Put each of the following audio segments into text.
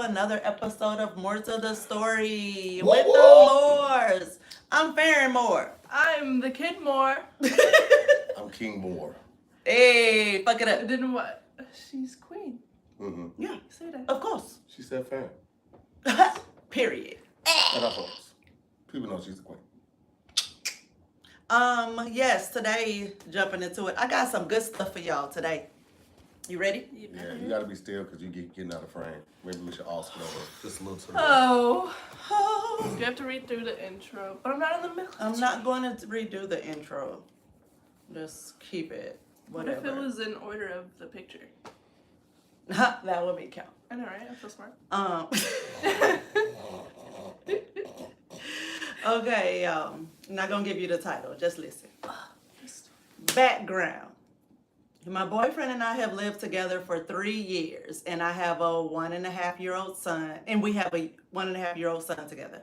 another episode of More to the Story Whoa, with the whoa. Moors. I'm Farren Moore. I'm the kid more. I'm King Moore. Hey, fuck it up. Then what? She's queen. Mm-hmm. Yeah, Say that. of course. She said Farron. Period. And our folks. People know she's the queen. Yes, today, jumping into it, I got some good stuff for y'all today. You ready? Yeah, you gotta be still because you getting out of frame. Maybe we should all slow it just a little to the Oh. Oh, You have to read through the intro, but I'm not in the middle. I'm not going to redo the intro. Just keep it. What Whatever. if it was in order of the picture? That would be count. I know, right? I'm so smart. Okay, I'm not gonna give you the title. Just listen. Background. My boyfriend and I have lived together for 3 years, and I have a 1.5-year-old son, and we have a 1.5-year-old son together.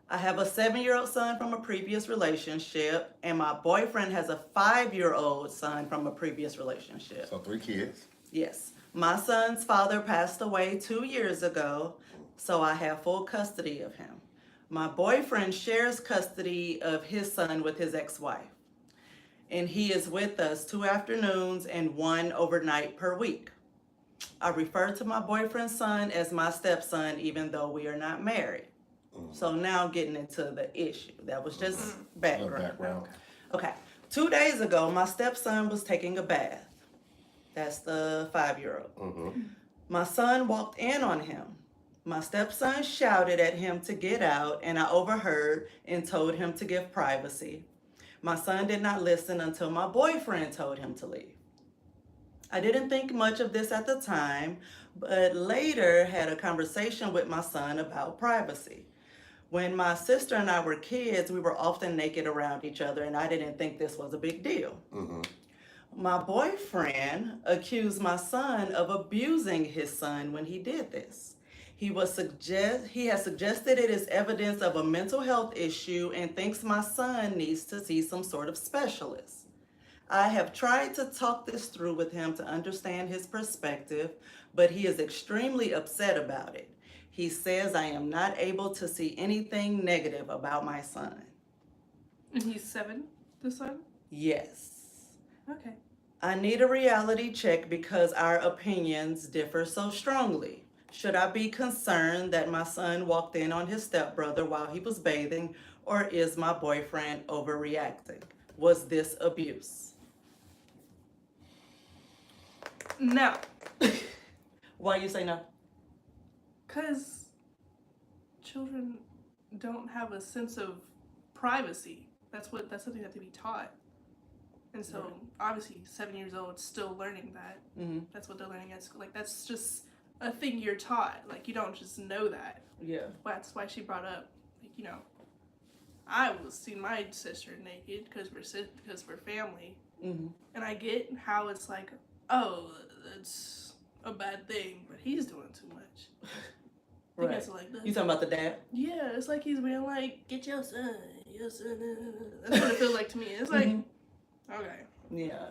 I have a 7-year-old son from a previous relationship, and my boyfriend has a 5-year-old son from a previous relationship. So 3 kids. Yes. My son's father passed away 2 years ago, so I have full custody of him. My boyfriend shares custody of his son with his ex-wife, and he is with us 2 afternoons and 1 overnight per week. I refer to my boyfriend's son as my stepson, even though we are not married. So now getting into the issue. That was just background. Okay. 2 days ago, my stepson was taking a bath. That's the 5-year-old. Mm-hmm. My son walked in on him. My stepson shouted at him to get out, and I overheard and told him to give privacy. My son did not listen until my boyfriend told him to leave. I didn't think much of this at the time, but later had a conversation with my son about privacy. When my sister and I were kids, we were often naked around each other, and I didn't think this was a big deal. Mm-hmm. My boyfriend accused my son of abusing his son when he did this. He has suggested it is evidence of a mental health issue and thinks my son needs to see some sort of specialist. I have tried to talk this through with him to understand his perspective, but he is extremely upset about it. He says I am not able to see anything negative about my son. And he's 7, the son? Yes. Okay. I need a reality check because our opinions differ so strongly. Should I be concerned that my son walked in on his stepbrother while he was bathing, or is my boyfriend overreacting? Was this abuse? No. Why you say no? Because children don't have a sense of privacy. That's something that they be taught. And so, obviously, 7 years old, still learning that. Mm-hmm. That's what they're learning at school. Like, that's just a thing you're taught. Like, you don't just know that. Yeah. That's why she brought up, like, you know, I was seeing my sister naked because we're family. Mm-hmm. And I get how it's like, oh, that's a bad thing, but he's doing too much. Right. It's like that. You talking about the dad? Yeah, it's like he's being like, get your son. That's what it feels like to me. It's like, okay. Yeah.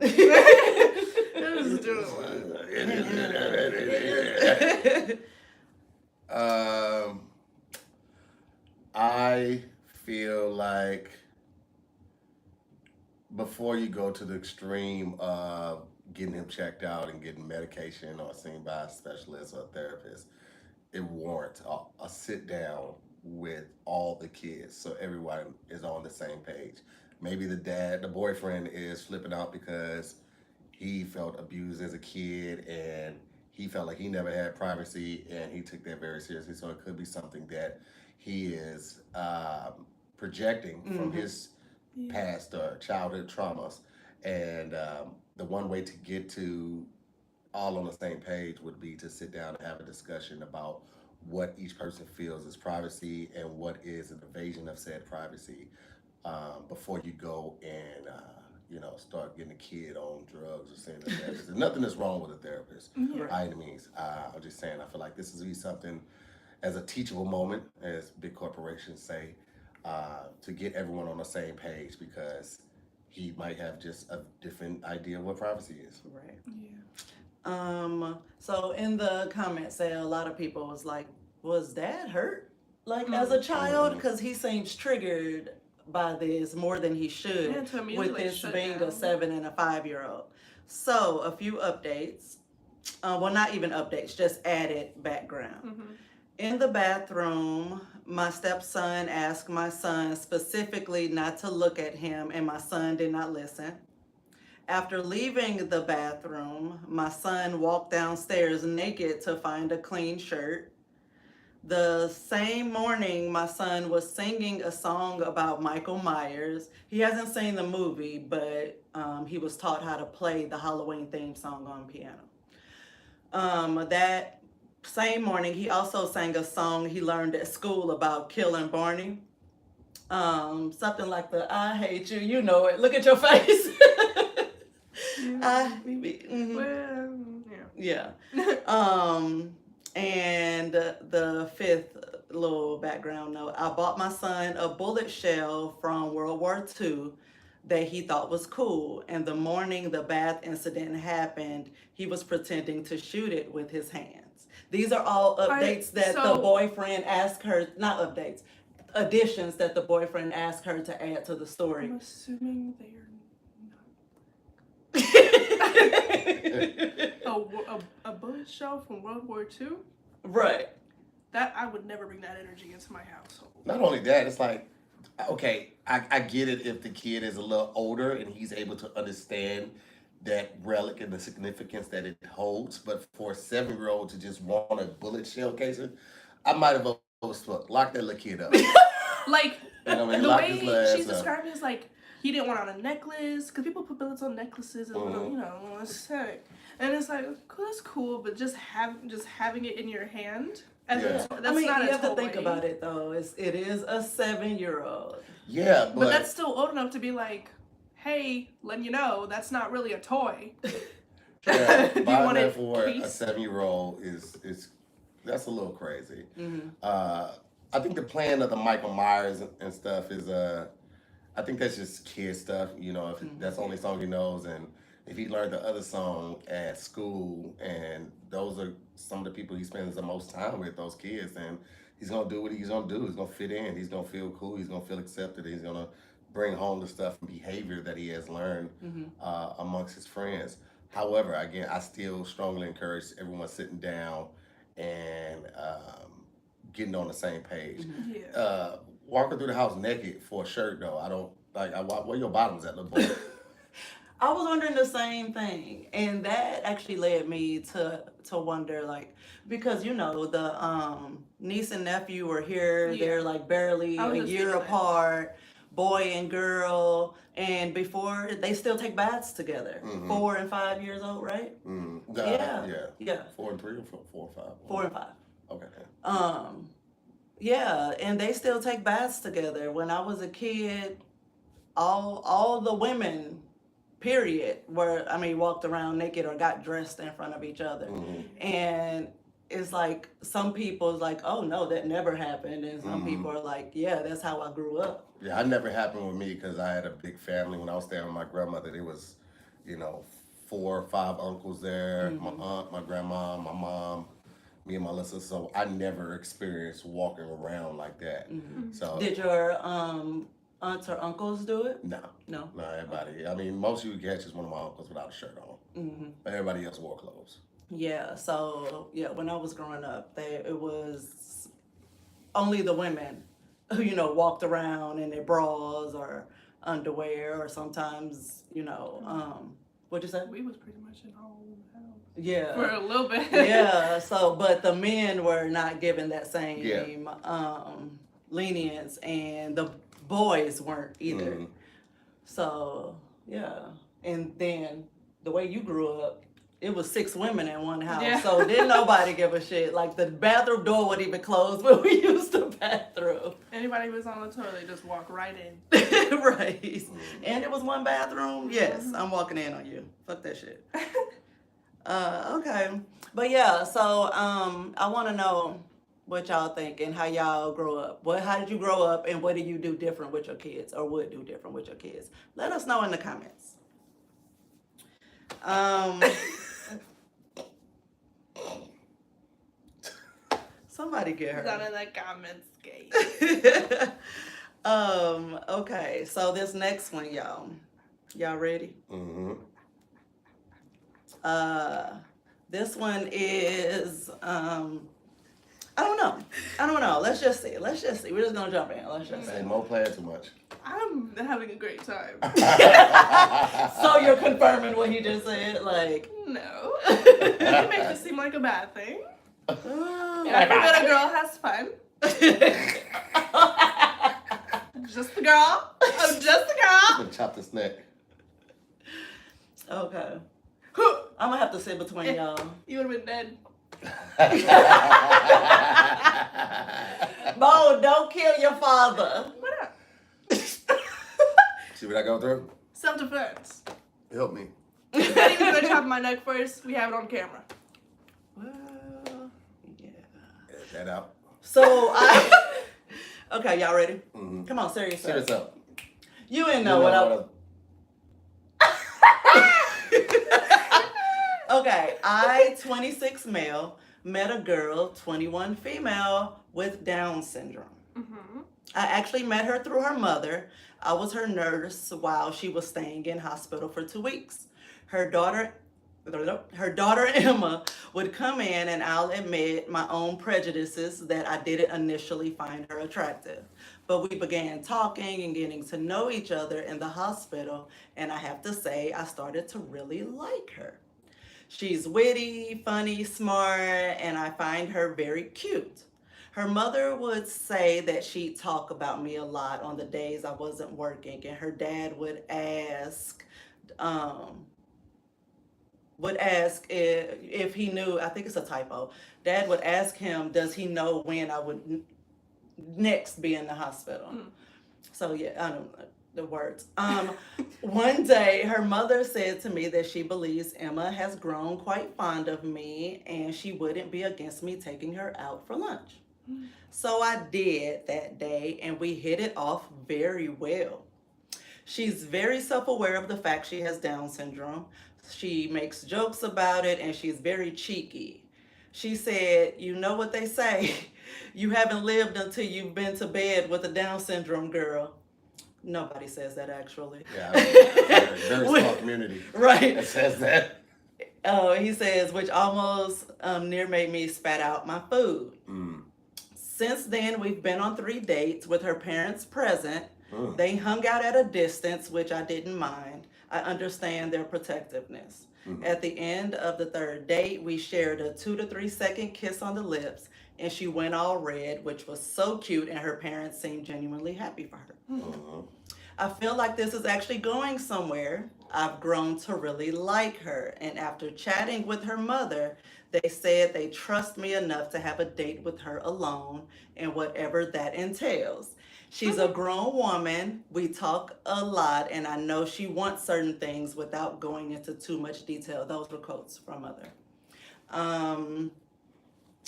It was doing I feel like before you go to the extreme of getting him checked out and getting medication or seen by a specialist or a therapist, it warrants a sit down with all the kids so everyone is on the same page. Maybe the boyfriend is flipping out because he felt abused as a kid and he felt like he never had privacy and he took that very seriously. So it could be something that he is projecting from his past or childhood traumas. And the one way to get to all on the same page would be to sit down and have a discussion about what each person feels is privacy and what is an invasion of said privacy before you go and start getting a kid on drugs or seeing a therapist. There's nothing that's wrong with a therapist by any means. I'm just saying I feel like this is something as a teachable moment, as big corporations say, to get everyone on the same page because he might have just a different idea of what privacy is. Right. Yeah. So in the comments, say a lot of people was like, "Was Dad hurt like as a child?" Because he seems triggered by this more than he should, Yeah, to with immediately like this shut being a down. 7 and a 5-year-old. So a few updates. Well, not even updates, just added background. In the bathroom, my stepson asked my son specifically not to look at him, and my son did not listen. After leaving the bathroom, my son walked downstairs naked to find a clean shirt. The same morning, my son was singing a song about Michael Myers. He hasn't seen the movie, but he was taught how to play the Halloween theme song on piano. That same morning, he also sang a song he learned at school about killing Barney. Something like the "I hate you," you know it. Look at your face. Well, Yeah. And the fifth little background note: I bought my son a bullet shell from World War II that he thought was cool. And the morning the bath incident happened, he was pretending to shoot it with his hands. These are all updates that the boyfriend asked her, not updates, additions that the boyfriend asked her to add to the story. I'm assuming they're a bullet shell from World War II. Right. That I would never bring that energy into my household. Not only that, it's like, okay, I get it if the kid is a little older and he's able to understand that relic and the significance that it holds. But for a 7-year-old to just want a bullet shell casing, I might have overstood. Lock that little kid up. Like, You know what I mean? the Lock way his little she's ass up. describing it is like he didn't want on a necklace because people put bullets on necklaces and you know, it's sick. And it's like, cool, that's cool, but just having it in your hand. As Yeah. that's I mean, not you a have to toy. think about it though. It is a 7-year-old. Yeah, But that's still old enough to be like, hey, letting you know that's not really a toy. yeah, You buying want that it for a case? 7-year-old is that's a little crazy. Mm-hmm. I think the plan of the Michael Myers and stuff is I think that's just kid stuff. You know, if that's the only song he knows, and if he learned the other song at school, and those are some of the people he spends the most time with, those kids, and he's gonna do what he's gonna do. He's gonna fit in. He's gonna feel cool. He's gonna feel accepted. He's gonna bring home the stuff and behavior that he has learned amongst his friends. However, again, I still strongly encourage everyone sitting down and getting on the same page. Yeah. Walking through the house naked for a shirt though, I don't like. Where your bottoms at, little boy? I was wondering the same thing, and that actually led me to wonder, like, because you know the niece and nephew were here. Yeah. They're like barely I was a just year thinking that. apart, boy and girl, and before they still take baths together. 4 and 5 years old, right? Yeah. 4 and 3 or 4 and 5. 4 and 5. Okay. Yeah, and they still take baths together. When I was a kid, all the women, period, walked around naked or got dressed in front of each other. And it's like some people is like, oh no, that never happened, and some people are like, yeah, that's how I grew up. Yeah, it never happened with me because I had a big family. When I was staying with my grandmother, there was, 4 or 5 uncles there, my aunt, my grandma, my mom, me and my little sister. So I never experienced walking around like that. So Did your aunts or uncles do it? no, No. everybody. I mean, most of you catch is one of my uncles without a shirt on. Everybody else wore clothes. Yeah. So yeah, when I was growing up, it was only the women who walked around in their bras or underwear, or sometimes what'd you say? We was pretty much in all the house. Yeah. For a little bit. Yeah. So, but the men were not given that same lenience, and the boys weren't either. So yeah, and then the way you grew up, it was 6 women in one house. Yeah. So didn't nobody give a shit. Like the bathroom door wouldn't even close when we used the bathroom. Anybody who was on the toilet, just walk right in. Right. And it was one bathroom. Yes, I'm walking in on you. Fuck that shit. Okay. But yeah, so I want to know what y'all think and how y'all grow up. How did you grow up, and what do you do different with your kids, or would do different with your kids? Let us know in the comments. Somebody get Down her. in the comments, guys. Okay, so this next one, y'all ready? Mm-hmm. This one is I don't know. Let's just see. We're just gonna jump in. Let's just see. Say more playing too much. I'm having a great time. So you're confirming what he just said, like No. You make it seem like a bad thing. Every little girl has fun. Just the girl. I'm just the girl. Gonna chop this neck. Okay. I'm gonna have to sit between y'all. You would have been dead. Bo, don't kill your father. Why not? See what I go through? Self-defense. Help me. He's not even gonna chop my neck first. We have it on camera. Well, yeah. Edit that out. So okay, y'all ready? Mm-hmm. Come on, serious. Serious up. You didn't know what I. Okay, I, 26 male, met a girl, 21 female, with Down syndrome. Mm-hmm. I actually met her through her mother. I was her nurse while she was staying in hospital for 2 weeks. Her daughter Emma would come in, and I'll admit my own prejudices that I didn't initially find her attractive. But we began talking and getting to know each other in the hospital, and I have to say I started to really like her. She's witty, funny, smart, and I find her very cute. Her mother would say that she'd talk about me a lot on the days I wasn't working, and her dad would ask if he knew. I think it's a typo. Dad would ask him, does he know when I would next be in the hospital? So yeah, I don't know the words. One day her mother said to me that she believes Emma has grown quite fond of me and she wouldn't be against me taking her out for lunch. So I did that day, and we hit it off very well. She's very self-aware of the fact she has Down syndrome. She makes jokes about it, and she's very cheeky. She said, you know what they say, you haven't lived until you've been to bed with a Down syndrome girl. Nobody says that, actually. Yeah, very small community. Right. That says that. He says, which almost near made me spat out my food. Since then, we've been on 3 dates with her parents present. They hung out at a distance, which I didn't mind. I understand their protectiveness. At the end of the 3rd date, we shared a 2 to 3 second kiss on the lips, and she went all red, which was so cute, and her parents seemed genuinely happy for her. I feel like this is actually going somewhere. I've grown to really like her, and after chatting with her mother, they said they trust me enough to have a date with her alone, and whatever that entails. She's a grown woman. We talk a lot, and I know she wants certain things without going into too much detail. Those were quotes from mother.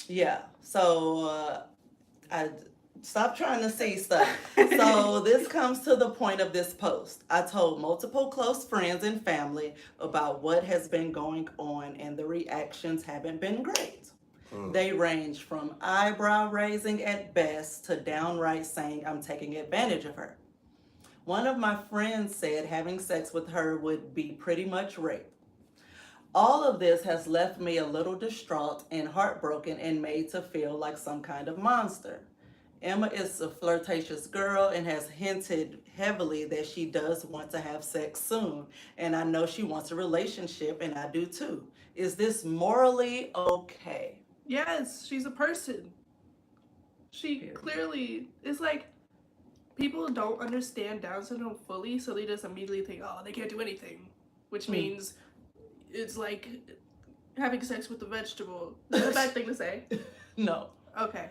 Yeah, so I stop trying to see stuff. So this comes to the point of this post. I told multiple close friends and family about what has been going on, and the reactions haven't been great. They range from eyebrow raising at best to downright saying I'm taking advantage of her. One of my friends said having sex with her would be pretty much rape. All of this has left me a little distraught and heartbroken and made to feel like some kind of monster. Emma is a flirtatious girl and has hinted heavily that she does want to have sex soon. And I know she wants a relationship, and I do too. Is this morally okay? Yes, she's a person. She clearly, it's like people don't understand Down syndrome fully, so they just immediately think, oh, they can't do anything, which means it's like having sex with a vegetable. Is that a bad thing to say? No. Okay.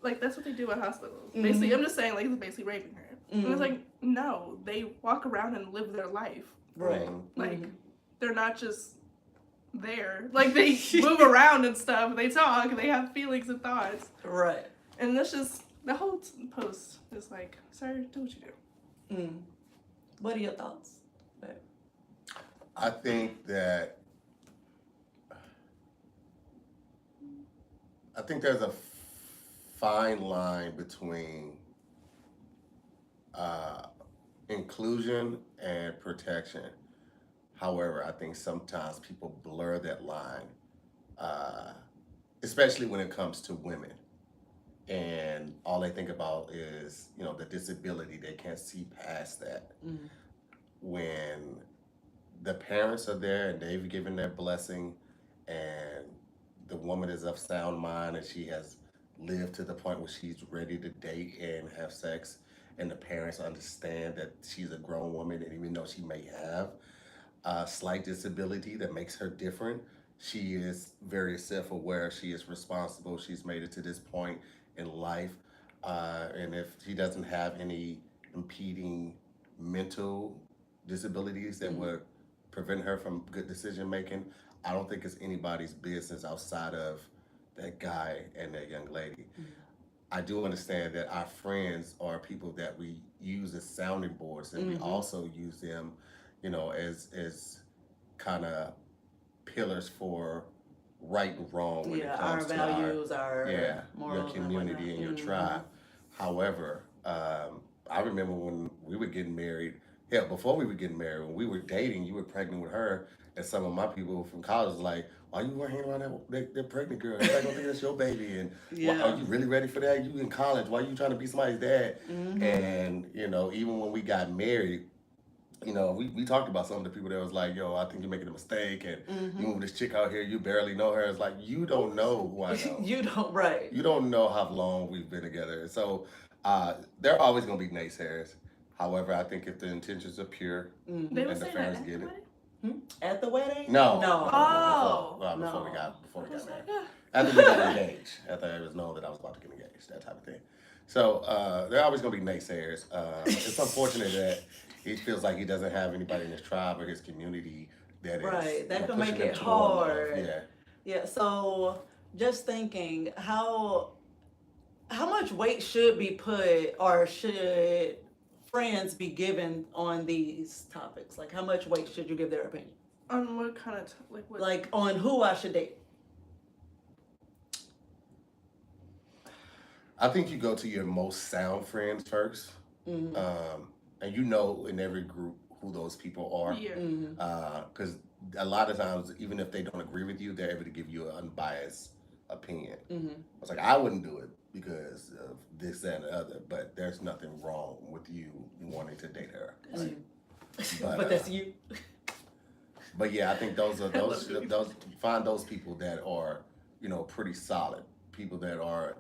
Like, that's what they do at hospitals. Basically, I'm just saying, like, it's basically raping her. And it's like, no, they walk around and live their life. Right. Like, they're not just there. Like, they move around and stuff. They talk. They have feelings and thoughts. Right. And that's just, the whole post is like, sir, do what you do. What are your thoughts? I think that I think there's a fine line between uh, inclusion and protection. However, I think sometimes people blur that line, uh, especially when it comes to women. And all they think about is, the disability. They can't see past that. Mm. When the parents are there and they've given their blessing, and the woman is of sound mind and she has lived to the point where she's ready to date and have sex, and the parents understand that she's a grown woman, and even though she may have a slight disability that makes her different, she is very self-aware, she is responsible, she's made it to this point in life, and if she doesn't have any impeding mental disabilities that would prevent her from good decision making, I don't think it's anybody's business outside of that guy and that young lady. I do understand that our friends are people that we use as sounding boards, and we also use them, as kind of pillars for right and wrong when it Yeah, comes our to values, our your morals, and community and your whatnot. tribe. However, I remember when we were getting married. Hell, before we were getting married, when we were dating, you were pregnant with her, and some of my people from college was like, "Why you hanging around that pregnant girl? Everybody gonna think that's your baby, and why, are Yeah. you really ready for that? You in college? Why you trying to be somebody's dad?" Mm-hmm. And even when we got married, we talked about some of the people that was like, "Yo, I think you're making a mistake, and you move this chick out here, you barely know her." It's like, you don't know who I know. You don't, right. You don't know how long we've been together. And so there are always going to be naysayers. However, I think if the intentions are pure Mm-hmm. They and would the say that parents at get the it. wedding? At the wedding? No. No. Oh. Before No. we I was got like, married. After we got engaged. After it was known that I was about to get engaged. That type of thing. So there are always going to be naysayers. It's unfortunate that he feels like he doesn't have anybody in his tribe or his community that is Right. That can pushing make him it toward love. hard. Yeah. Yeah. So just thinking, how much weight should be put, or should friends be given on these topics? Like, how much weight should you give their opinion? On what kind of like what? Like, on who I should date? I think you go to your most sound friends first. Mm-hmm. And you know in every group who those people are. Yeah. Mm-hmm. Because a lot of times, even if they don't agree with you, they're able to give you an unbiased opinion. Mm-hmm. I was like, I wouldn't do it because of this, that, and the other, but there's nothing wrong with you wanting to date her. Right? But that's you. But yeah, I think those love find those people that are, pretty solid, people that are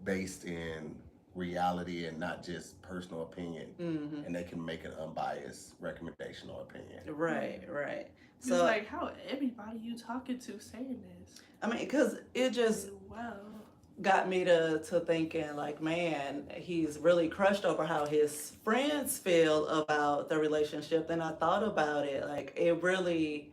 based in reality and not just personal opinion, Mm-hmm. and they can make an unbiased recommendation or opinion. Right. Right. It's So like, how everybody you talking to saying this? I mean, because it just Wow. got me to thinking, like, man, he's really crushed over how his friends feel about the relationship. And I thought about it, like, it really,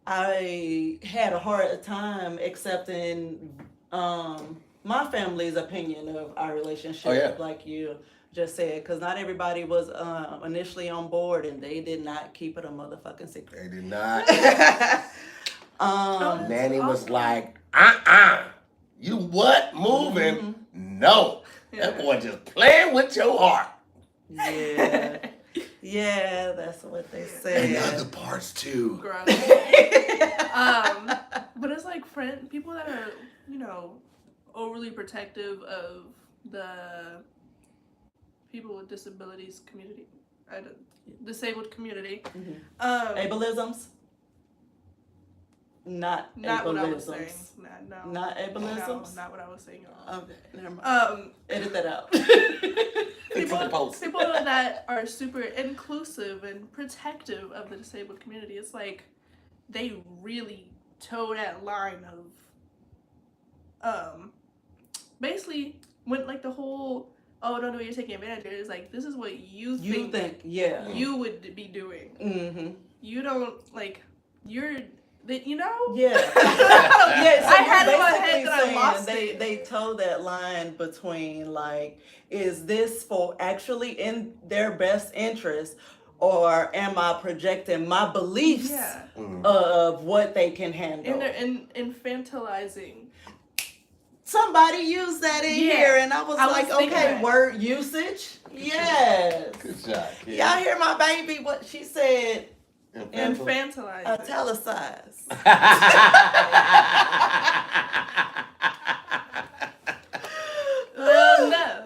I had a hard time accepting my family's opinion of our relationship. Oh, yeah. Like you just said, because not everybody was initially on board, and they did not keep it a motherfucking secret. They did not. That's Nanny was awesome. like, you what? Moving? No. That boy just playing with your heart. Yeah. Yeah, that's what they And other said. parts too. Gross. But it's like people that are, overly protective of the people with disabilities community, disabled community. Ableisms? Not Not what I was saying. ableisms. No. Not No, ableisms? not what I was saying at all. Okay, never mind. Edit that out. People that are super inclusive and protective of the disabled community, it's like they really toe that line of basically when like the whole don't know you're taking advantage of it, it's like this is what you think Yeah. you would be doing. Mm-hmm. You don't like you're Yeah. Yeah, So I had in my basically head that I saying lost they, it. They toe that line between, like, is this for actually in their best interest, or am I projecting my beliefs Yeah. of what they can handle? And they're infantilizing somebody used that in Yeah, here, and I was I was like, thinking okay, that. word usage. Yes. Good job, kid. Y'all hear my baby? What she said? Infantilize. Italicized. Well, no.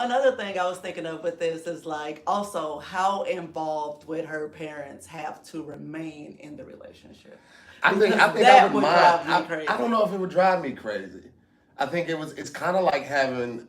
Another thing I was thinking of with this is like also how involved would her parents have to remain in the relationship? I think Because I that would would mind. drive me crazy. I don't know if it would drive me crazy. I think it's kind of like having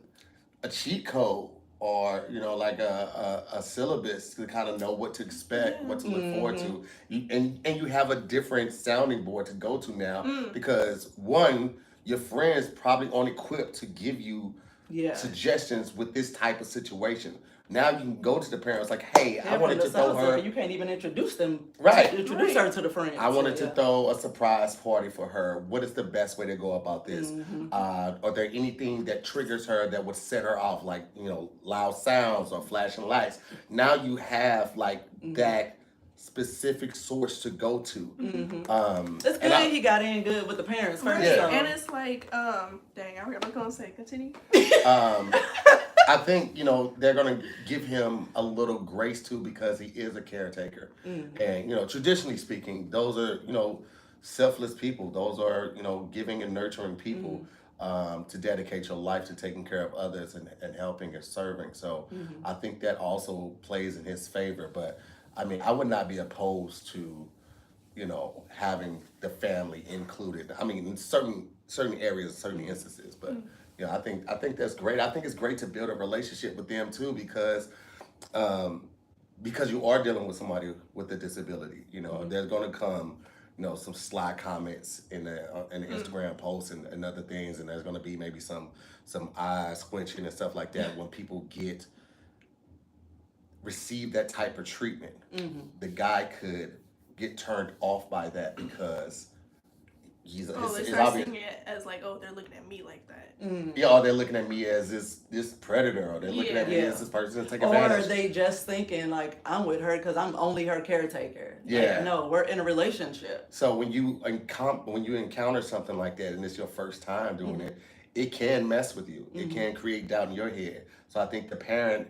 a cheat code or like a syllabus to kind of know what to expect, what to look forward to. And you have a different sounding board to go to now because one, your friends probably aren't equipped to give you Yeah. suggestions with this type of situation. Now you can go to the parents like, hey, I wanted to throw her. You can't even introduce them. Right. Introduce her to the friends. I wanted So, to throw a surprise party for her. What is the best way to go about this? Are there anything that triggers her that would set her off, like loud sounds or flashing lights? Now you have like that specific source to go to. It's good he got in good with the parents first. Right. So. And it's like, dang, I was gonna say, continue. I think they're gonna give him a little grace too because he is a caretaker, and traditionally speaking, those are selfless people. Those are giving and nurturing people to dedicate your life to taking care of others and helping and serving. So I think that also plays in his favor. But I mean, I would not be opposed to having the family included. I mean, in certain areas, certain instances, but. I think that's great. I think it's great to build a relationship with them too because you are dealing with somebody with a disability. There's going to come some sly comments in the Instagram posts and other things, and there's going to be maybe some eye squinching and stuff like that when people receive that type of treatment. The guy could get turned off by that because. They start seeing it as like, oh, they're looking at me like that. Yeah, or they're looking at me as this predator, or they're looking at me as this person to take advantage. Or are they just thinking like, I'm with her because I'm only her caretaker? Yeah. Like, no, we're in a relationship. So when you encounter something like that and it's your first time doing it, it can mess with you. It can create doubt in your head. So I think the parent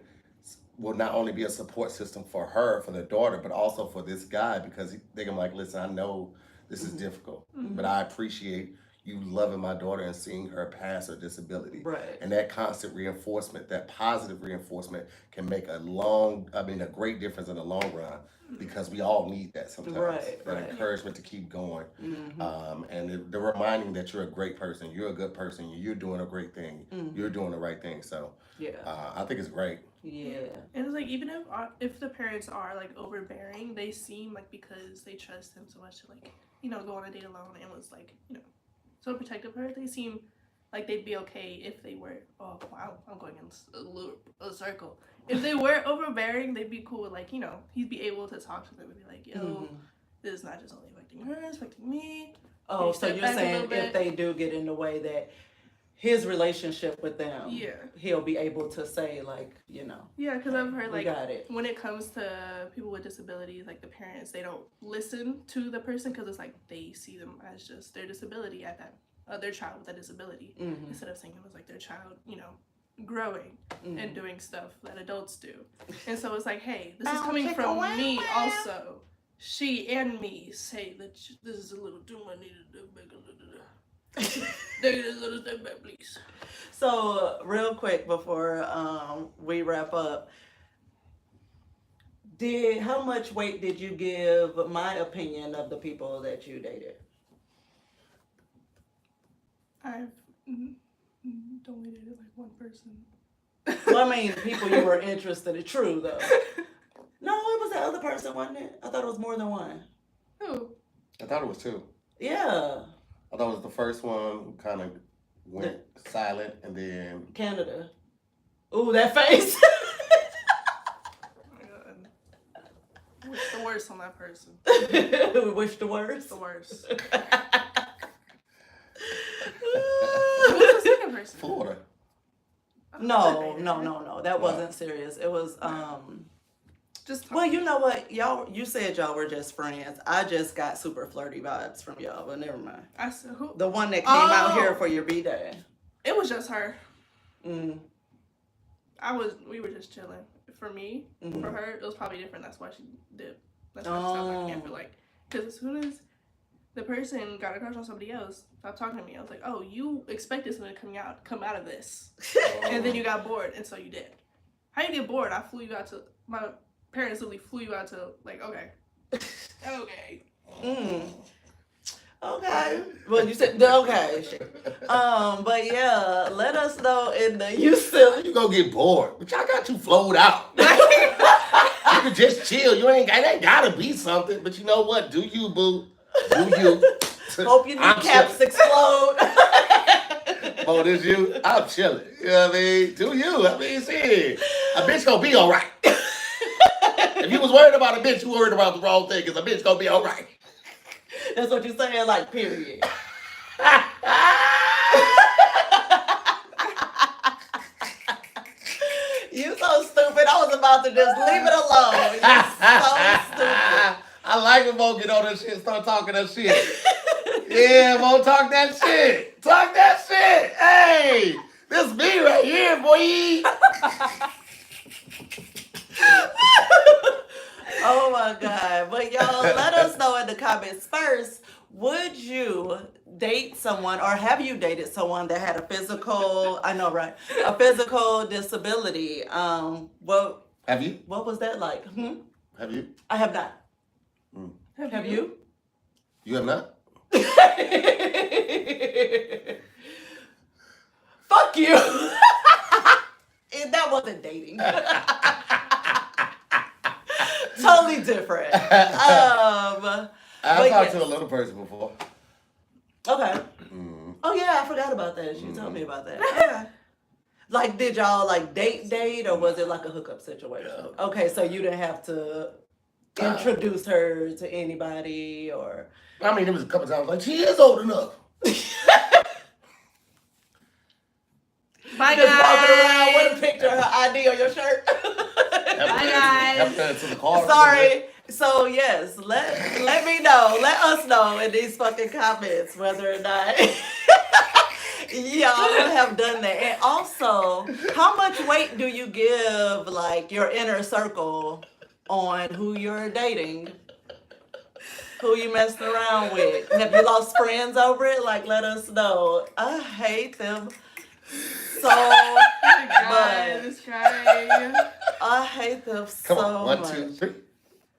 will not only be a support system for her, for the daughter, but also for this guy because they can like, listen, I know this is difficult, but I appreciate you loving my daughter and seeing her pass her disability. Right. And that constant reinforcement, that positive reinforcement can make a great difference in the long run because we all need that sometimes. Right, that encouragement to keep going. And the reminding that you're a great person, you're a good person, you're doing a great thing, you're doing the right thing. So I think it's great. Yeah. And it's like, even if the parents are like overbearing, they seem like because they trust him so much to like, go on a date alone and was like, so protective of her, they seem like they'd be okay if they were, oh wow, I'm going in a circle. If they were overbearing, they'd be cool with like, he'd be able to talk to them and be like, yo, this is not just only affecting her, it's affecting me. Oh, so you're saying if they do get in the way that his relationship with them, he'll be able to say like, Yeah, because I've heard like got it. when it comes to people with disabilities, like the parents, they don't listen to the person because it's like they see them as just their disability at that, their child with a disability, instead of seeing them as like their child, growing and doing stuff that adults do. And so it's like, hey, this is coming from me also. She and me say that this is a little too much, needed to make a little. Take this little step back, please. So, real quick before we wrap up, how much weight did you give my opinion of the people that you dated? I've only dated like one person. Well, I mean, people you were interested in. True, though. No, it was that other person, wasn't it? I thought it was more than one. Who? I thought it was two. Yeah. I thought it was the first one who kind of went silent, and then Canada. Ooh, that face. Wish the worst on that person. Wish the worst. The worst. Who was the second person? Florida. No. That wasn't serious. It was Just talk. Well, you know what, you said y'all were just friends. I just got super flirty vibes from y'all, but never mind. I said who? The one that came out here Oh. for your B-Day. It was just her. Mm. We were just chilling. For me, Mhm. for her, it was probably different. That's why she dipped. That's why she stopped talking. I feel like, because as soon as the person got a crush on somebody else, stopped talking to me, I was like, oh, you expected something to come out of this, and then you got bored, and so you did. How you get bored? I flew you out to my parents. Literally flew you out to like okay. Mm. Okay. Well, you said okay. But yeah, let us know in the you still. You gonna get bored, but y'all got you flowed out. You can just chill. It ain't gotta be something. But you know what? Do you, boo? Do you? Hope your kneecaps explode. Oh, this you? I'm chilling. You know what I mean? Do you? I mean, shit. A bitch gonna be alright. If you was worried about a bitch, you worried about the wrong thing, because a bitch gonna be alright. That's what you're saying, like, period. You so stupid. I was about to just leave it alone. You're so stupid. I like when Mo get on that shit and start talking that shit. Yeah, Mo, talk that shit. Talk that shit. Hey, this me right here, boy. Oh my God. But y'all, let us know in the comments first. Would you date someone, or have you dated someone that had a physical, I know, right? A physical disability. What Have you? what was that like? Have you? I have not. Have you? You have not? Fuck you. And that wasn't dating. Totally different. I've talked to a little person before. Okay. Mm. Oh yeah, I forgot about that. She told me about that. Okay. Like, did y'all like date, or was it like a hookup situation? Okay, so you didn't have to introduce her to anybody, or. I mean, it was a couple times like, she is old enough. Bye, Just guys. walking around with a picture of her ID on your shirt. Bye, guys. To the car. Sorry. So yes, let me know. Let us know in these fucking comments whether or not y'all have done that. And also, how much weight do you give like your inner circle on who you're dating? Who you messing around with? Have you lost friends over it? Like, let us know. I hate them so much. This guy. I hate them Come so on, 1, much. 2, 3.